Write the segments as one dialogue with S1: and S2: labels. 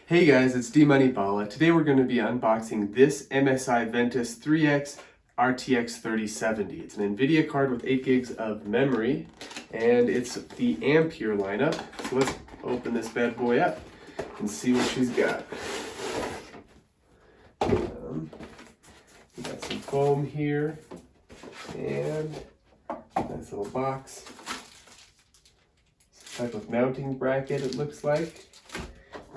S1: Hey guys, it's D-Money-Bala. Today we're going to be unboxing this MSI VENTUS 3X RTX 3070. It's an NVIDIA card with 8 gigs of memory, and it's the Ampere lineup. So let's open this bad boy up and see what she's got. We got some foam here, and nice little box. Some type of mounting bracket it looks like.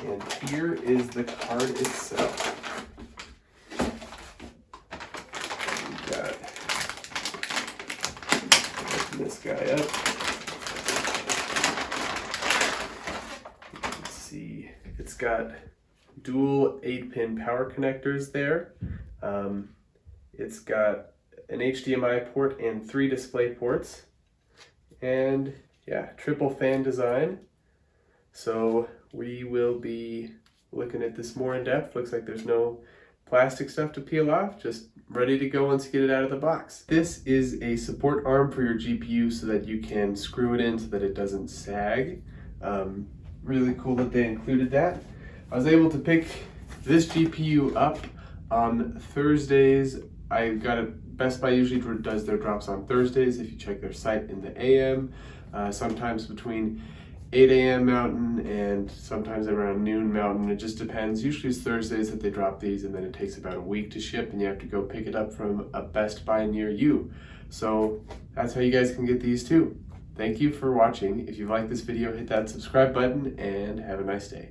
S1: And here is the card itself. We got, open this guy up. Let's see, it's got dual 8-pin power connectors there. It's got an HDMI port and 3 display ports. And yeah, triple fan design. So we will be looking at this more in depth. Looks like there's no plastic stuff to peel off, just ready to go once you get it out of the box. This is a support arm for your GPU so that you can screw it in so that it doesn't sag. Really cool that they included that. I was able to pick this GPU up on Thursdays. I got it, Best Buy usually does their drops on Thursdays if you check their site in the AM, sometimes between 8 a.m. Mountain and sometimes around noon Mountain. It just depends. Usually it's Thursdays that they drop these, and then it takes about a week to ship, and you have to go pick it up from a Best Buy near you. So that's how you guys can get these too. Thank you for watching. If you like this video, hit that subscribe button and have a nice day.